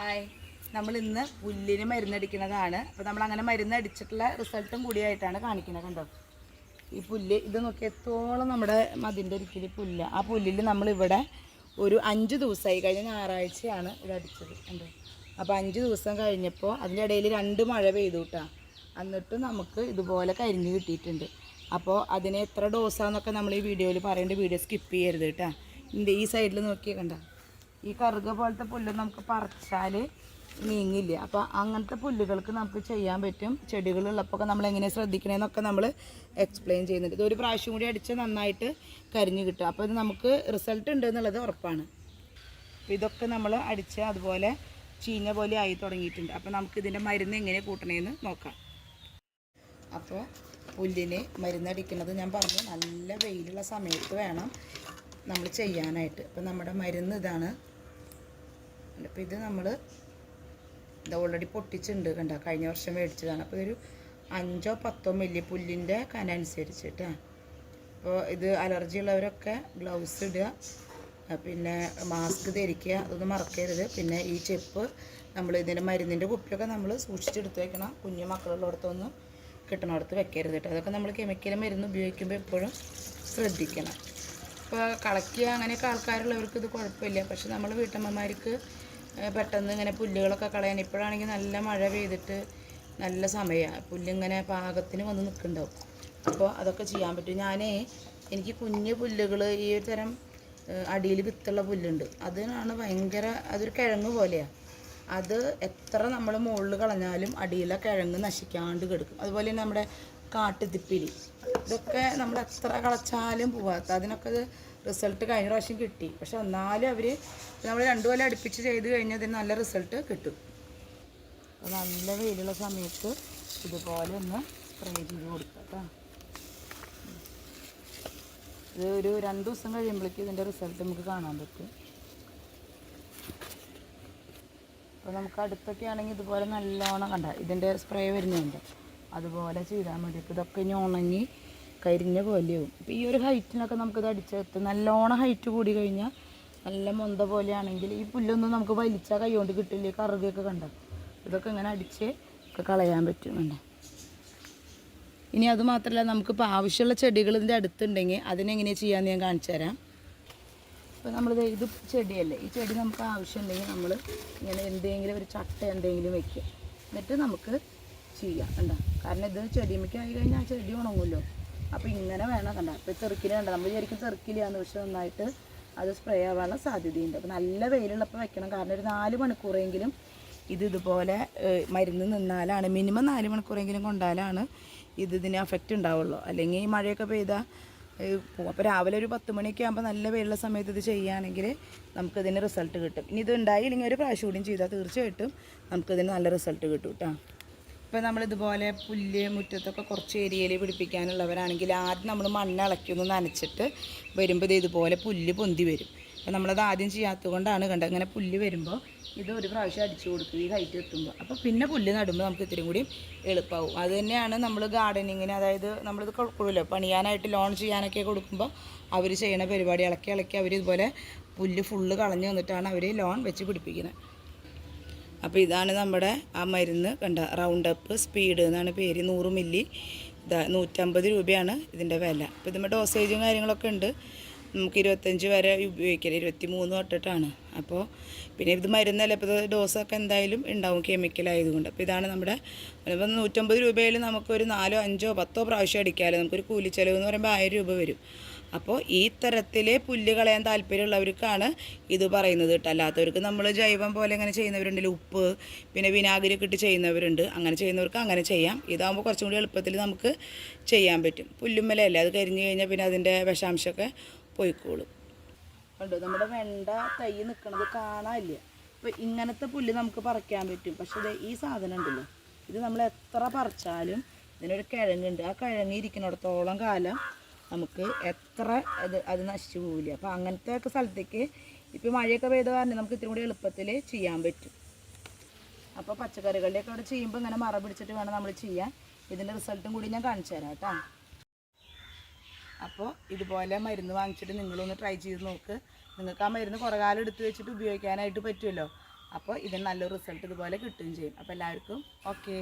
Hi, നമ്മൾ ഇന്ന് പുല്ലിന് മരുന്നടിക്കുന്നതാണ്. അപ്പോൾ നമ്മൾ അങ്ങനെ മരുന്നടിച്ചിട്ടുള്ള റിസൾട്ടും കൂടിയായിട്ടാണ് കാണിക്കുന്നത്. കണ്ടോ, ഈ പുല്ല് ഇത് നോക്കി എത്തോളം നമ്മുടെ മതിൻ്റെ ഒരിക്കൽ പുല്ല. ആ പുല്ലിൽ നമ്മളിവിടെ ഒരു 5 ദിവസമായി, കഴിഞ്ഞ ഞായറാഴ്ചയാണ് ഇത് അടിച്ചത്. കണ്ടോ, അപ്പോൾ 5 ദിവസം കഴിഞ്ഞപ്പോൾ അതിൻ്റെ ഇടയിൽ 2 മഴ പെയ്തു കേട്ടോ. എന്നിട്ട് നമുക്ക് ഇതുപോലെ കരിഞ്ഞ് കിട്ടിയിട്ടുണ്ട്. അപ്പോൾ അതിന് എത്ര ഡോസാന്നൊക്കെ നമ്മൾ ഈ വീഡിയോയിൽ പറയേണ്ട, വീഡിയോ സ്കിപ്പ് ചെയ്യരുത് കേട്ടോ. ഈ സൈഡിൽ നോക്കിയേ കണ്ട, ഈ കറുക പോലത്തെ പുല്ല് നമുക്ക് പറിച്ചാൽ നീങ്ങില്ല. അപ്പോൾ അങ്ങനത്തെ പുല്ലുകൾക്ക് നമുക്ക് ചെയ്യാൻ പറ്റും. ചെടികളുള്ളപ്പോൾ നമ്മൾ എങ്ങനെ ശ്രദ്ധിക്കണമെന്നൊക്കെ നമ്മൾ എക്സ്പ്ലെയിൻ ചെയ്യുന്നുണ്ട്. ഇതൊരു പ്രാവശ്യം കൂടി അടിച്ച് നന്നായിട്ട് കരിഞ്ഞ് കിട്ടും. അപ്പോൾ ഇത് നമുക്ക് റിസൾട്ട് ഉണ്ട് എന്നുള്ളത് ഉറപ്പാണ്. അപ്പോൾ ഇതൊക്കെ നമ്മൾ അടിച്ച് അതുപോലെ ചീഞ്ഞ പോലെ ആയി തുടങ്ങിയിട്ടുണ്ട്. അപ്പോൾ നമുക്ക് ഇതിൻ്റെ മരുന്ന് എങ്ങനെ കൂട്ടണമെന്ന് നോക്കാം. അപ്പോൾ പുല്ലിന് മരുന്നടിക്കുന്നത് ഞാൻ പറഞ്ഞു, നല്ല വെയിലുള്ള സമയത്ത് വേണം നമ്മൾ ചെയ്യാനായിട്ട്. അപ്പോൾ നമ്മുടെ മരുന്ന് ഇതാണ്. അപ്പോൾ ഇത് നമ്മൾ ഇത് ഓൾറെഡി പൊട്ടിച്ചിട്ടുണ്ട്, കണ്ട, കഴിഞ്ഞ വർഷം മേടിച്ചതാണ്. അപ്പോൾ ഇതൊരു 5 or 10 മില്ലി പുല്ലിൻ്റെ കനനുസരിച്ചിട്ട്. അപ്പോൾ ഇത് അലർജി ഉള്ളവരൊക്കെ ഗ്ലൗസ് ഇടുക, പിന്നെ മാസ്ക് ധരിക്കുക, അതൊന്നും മറക്കരുത്. പിന്നെ ഈ ചെപ്പ് നമ്മൾ ഇതിൻ്റെ മരുന്നിൻ്റെ കുപ്പിയൊക്കെ നമ്മൾ സൂക്ഷിച്ചെടുത്ത് വെക്കണം. കുഞ്ഞു മക്കളുള്ളിടത്തൊന്നും കിട്ടണടത്ത് വെക്കരുത് കേട്ടോ. അതൊക്കെ നമ്മൾ കെമിക്കൽ മരുന്ന് ഉപയോഗിക്കുമ്പോൾ എപ്പോഴും ശ്രദ്ധിക്കണം. ഇപ്പോൾ കളക്കുക അങ്ങനെയൊക്കെ ആൾക്കാരുള്ളവർക്ക് ഇത് കുഴപ്പമില്ല. പക്ഷെ നമ്മൾ വീട്ടമ്മമാർക്ക് പെട്ടെന്ന് ഇങ്ങനെ പുല്ലുകളൊക്കെ കളയാൻ, ഇപ്പോഴാണെങ്കിൽ നല്ല മഴ പെയ്തിട്ട് നല്ല സമയമാണ്, പുല്ലിങ്ങനെ പാകത്തിന് വന്ന് നിൽക്കുന്നുണ്ടാവും. അപ്പോൾ അതൊക്കെ ചെയ്യാൻ പറ്റും. എനിക്ക് കുഞ്ഞു പുല്ലുകൾ, ഈ ഒരു തരം അടിയിൽ വിത്തുള്ള പുല്ലുണ്ട്, അതിനാണ് ഭയങ്കര, അതൊരു കിഴങ്ങ് പോലെയാണ്. അത് എത്ര നമ്മൾ മുകളിൽ കളഞ്ഞാലും അടിയിലെ കിഴങ്ങ് നശിക്കാണ്ട് കിടക്കും. അതുപോലെ തന്നെ നമ്മുടെ കാട്ടുതിപ്പിലി, ഇതൊക്കെ നമ്മൾ എത്ര കളച്ചാലും പോവാത്ത, അതിനൊക്കെ റിസൾട്ട് കഴിഞ്ഞ പ്രാവശ്യം കിട്ടി. പക്ഷെ എന്നാലും അവർ നമ്മൾ 2 കൊല്ലം അടുപ്പിച്ച് ചെയ്ത് കഴിഞ്ഞാൽ അതിന് നല്ല റിസൾട്ട് കിട്ടും. നല്ല വെയിലുള്ള സമയത്ത് ഇതുപോലെ ഒന്ന് സ്പ്രേ ചെയ്ത് കൊടുക്കാം. ഇത് ഒരു 2 ദിവസം കഴിയുമ്പോഴേക്കും ഇതിൻ്റെ റിസൾട്ട് നമുക്ക് കാണാൻ പറ്റും. അപ്പോൾ നമുക്ക് അടുത്തൊക്കെ ആണെങ്കിൽ ഇതുപോലെ നല്ലോണം കണ്ട ഇതിൻ്റെ സ്പ്രേ വരുന്നുണ്ട്, അതുപോലെ ചെയ്താൽ മതി. അപ്പോൾ ഇതൊക്കെ ഇനി ഉണങ്ങി കരിഞ്ഞ പോലെയാവും. ഇപ്പോൾ ഈ ഒരു ഹൈറ്റിനൊക്കെ നമുക്കിത് അടിച്ചെടുത്ത് നല്ലോണം ഹൈറ്റ് കൂടി കഴിഞ്ഞാൽ നല്ല മൊന്ത പോലെയാണെങ്കിൽ ഈ പുല്ലൊന്നും നമുക്ക് വലിച്ചാൽ കൈകൊണ്ട് കിട്ടില്ല. ഈ കറുകയൊക്കെ കണ്ട, ഇതൊക്കെ ഇങ്ങനെ അടിച്ച് ഒക്കെ കളയാൻ പറ്റുന്നുണ്ട്. ഇനി അതുമാത്രമല്ല, നമുക്കിപ്പോൾ ആവശ്യമുള്ള ചെടികൾ ഇതിൻ്റെ അടുത്തുണ്ടെങ്കിൽ അതിനെങ്ങനെയാണ് ചെയ്യാമെന്ന് ഞാൻ കാണിച്ചു തരാം. ഇപ്പോൾ നമ്മളിത് ഇത് ചെടിയല്ലേ, ഈ ചെടി നമുക്ക് ആവശ്യമുണ്ടെങ്കിൽ നമ്മൾ ഇങ്ങനെ എന്തെങ്കിലും ഒരു ചട്ട എന്തെങ്കിലും വയ്ക്കുക, എന്നിട്ട് നമുക്ക് ചെയ്യാം. കണ്ട, കാരണം ഇത് ചെടിമയ്ക്ക് ആയി കഴിഞ്ഞാൽ ആ ചെടി ഉണങ്ങുമല്ലോ. അപ്പോൾ ഇങ്ങനെ വേണം. കണ്ട, ഇപ്പോൾ തെറുക്കിൽ കണ്ട, നമ്മൾ ശരിക്കും തെറുക്കില്ലാന്ന്, പക്ഷെ നന്നായിട്ട് അത് സ്പ്രേ ആവാനുള്ള സാധ്യതയുണ്ട്. അപ്പോൾ നല്ല വെയിലുള്ളപ്പോൾ വെക്കണം, കാരണം ഒരു 4 മണിക്കൂറെങ്കിലും ഇതുപോലെ മരുന്ന് നിന്നാലാണ്, മിനിമം 4 മണിക്കൂറെങ്കിലും കൊണ്ടാലാണ് ഇതിന് എഫക്റ്റ് ഉണ്ടാവുള്ളൂ. അല്ലെങ്കിൽ ഈ മഴയൊക്കെ പെയ്താൽ പോകും. അപ്പോൾ രാവിലെ ഒരു 10 മണിയൊക്കെ ആകുമ്പോൾ നല്ല വെയിലുള്ള സമയത്ത് ഇത് ചെയ്യുകയാണെങ്കിൽ നമുക്കിതിന് റിസൾട്ട് കിട്ടും. ഇനി ഇത് ഉണ്ടായില്ലെങ്കിൽ ഒരു പ്രാവശ്യം കൂടിയും ചെയ്താൽ തീർച്ചയായിട്ടും നമുക്കിതിന് നല്ല റിസൾട്ട് കിട്ടും കേട്ടോ. ഇപ്പോൾ നമ്മളിതുപോലെ പുല്ല് മുറ്റത്തൊക്കെ കുറച്ച് ഏരിയയിൽ പിടിപ്പിക്കാനുള്ളവരാണെങ്കിൽ ആദ്യം നമ്മൾ മണ്ണ് ഇളക്കിയൊന്ന് നനച്ചിട്ട് വരുമ്പോൾ ഇതുപോലെ പുല്ല് പൊന്തി വരും. അപ്പോൾ നമ്മളത് ആദ്യം ചെയ്യാത്തത് കൊണ്ടാണ് കണ്ടത്. അങ്ങനെ പുല്ല് വരുമ്പോൾ ഇത് ഒരു പ്രാവശ്യം അടിച്ചു കൊടുക്കും ഈ ഹൈറ്റ് എത്തുമ്പോൾ. അപ്പോൾ പിന്നെ പുല്ല് നടുമ്പോൾ നമുക്ക് ഇത്തിരി കൂടി എളുപ്പമാവും. അത് തന്നെയാണ് നമ്മൾ ഗാർഡനിങ്ങിന്, അതായത് നമ്മളിത് കൊടുക്കുമല്ലോ പണിയാനായിട്ട്, ലോൺ ചെയ്യാനൊക്കെ കൊടുക്കുമ്പോൾ അവർ ചെയ്യുന്ന പരിപാടി. ഇളക്കി അവർ ഇതുപോലെ പുല്ല് ഫുള്ള് കളഞ്ഞ് വന്നിട്ടാണ് അവർ ലോൺ വെച്ച് പിടിപ്പിക്കുന്നത്. അപ്പോൾ ഇതാണ് നമ്മുടെ ആ മരുന്ന് കണ്ട, റൗണ്ട് അപ്പ് സ്പീഡ് എന്നാണ് പേര്. 100 മില്ലി, 150 രൂപയാണ് ഇതിൻ്റെ വില. അപ്പോൾ ഇതിൻ്റെ ഡോസേജും കാര്യങ്ങളൊക്കെ ഉണ്ട്. നമുക്ക് 25 വരെ ഉപയോഗിക്കാം, 23 തൊട്ടിട്ടാണ്. അപ്പോൾ പിന്നെ ഇത് മരുന്നല്ല, ഇപ്പോൾ ഡോസൊക്കെ എന്തായാലും ഉണ്ടാവും കെമിക്കലായതുകൊണ്ട്. അപ്പോൾ ഇതാണ് നമ്മുടെ, ഇപ്പോൾ 150 രൂപയിൽ നമുക്കൊരു 4, 5, 10 പ്രാവശ്യം അടിക്കാമല്ലോ. നമുക്കൊരു കൂലിച്ചെലവ് എന്ന് പറയുമ്പോൾ 1000 രൂപ വരും. അപ്പോൾ ഈ തരത്തിൽ പുല്ല് കളയാൻ താല്പര്യമുള്ളവർക്കാണ് ഇത് പറയുന്നത് കേട്ടോ. അല്ലാത്തവർക്ക് നമ്മൾ ജൈവം പോലെ ഇങ്ങനെ ചെയ്യുന്നവരുണ്ടല്ലോ, ഉപ്പ് പിന്നെ വിനാഗിരി ഒക്കെ ഇട്ട് ചെയ്യുന്നവരുണ്ട്. അങ്ങനെ ചെയ്യുന്നവർക്ക് അങ്ങനെ ചെയ്യാം. ഇതാകുമ്പോൾ കുറച്ചും കൂടി എളുപ്പത്തിൽ നമുക്ക് ചെയ്യാൻ പറ്റും. പുല്ലുമ്മലല്ലേ, അത് കരിഞ്ഞു കഴിഞ്ഞാൽ പിന്നെ അതിൻ്റെ വിഷാംശമൊക്കെ പോയിക്കോളും. കണ്ടോ, നമ്മുടെ വെണ്ട തൈ നിൽക്കുന്നത് കാണാനില്ല. അപ്പോൾ ഇങ്ങനത്തെ പുല്ല് നമുക്ക് പറിക്കാൻ പറ്റും. പക്ഷേ ഇത് ഈ സാധനം ഉണ്ടല്ലോ, ഇത് നമ്മൾ എത്ര പറിച്ചാലും ഇതിനൊരു കിഴങ്ങുണ്ട്. ആ കിഴങ്ങ് ഇരിക്കുന്നിടത്തോളം കാലം നമുക്ക് എത്ര അത് നശിച്ചു പോവില്ല. അപ്പോൾ അങ്ങനത്തെ ഒക്കെ സ്ഥലത്തേക്ക് ഇപ്പോൾ മഴയൊക്കെ പെയ്ത കാരണം നമുക്ക് ഇത്തിരി കൂടി എളുപ്പത്തിൽ ചെയ്യാൻ പറ്റും. അപ്പോൾ പച്ചക്കറികളുടെയൊക്കെ അവിടെ ചെയ്യുമ്പോൾ ഇങ്ങനെ മറ പിടിച്ചിട്ട് വേണം നമ്മൾ ചെയ്യാൻ. ഇതിൻ്റെ റിസൾട്ടും കൂടി ഞാൻ കാണിച്ചു തരാം കേട്ടോ. അപ്പോൾ ഇതുപോലെ മരുന്ന് വാങ്ങിച്ചിട്ട് നിങ്ങളൊന്ന് ട്രൈ ചെയ്ത് നോക്ക്. നിങ്ങൾക്ക് ആ മരുന്ന് കുറേ കാലം എടുത്ത് വെച്ചിട്ട് ഉപയോഗിക്കാനായിട്ട് പറ്റുമല്ലോ. അപ്പോൾ ഇതിന് നല്ലൊരു റിസൾട്ട് ഇതുപോലെ കിട്ടുകയും ചെയ്യും. അപ്പോൾ എല്ലാവർക്കും ഓക്കേ.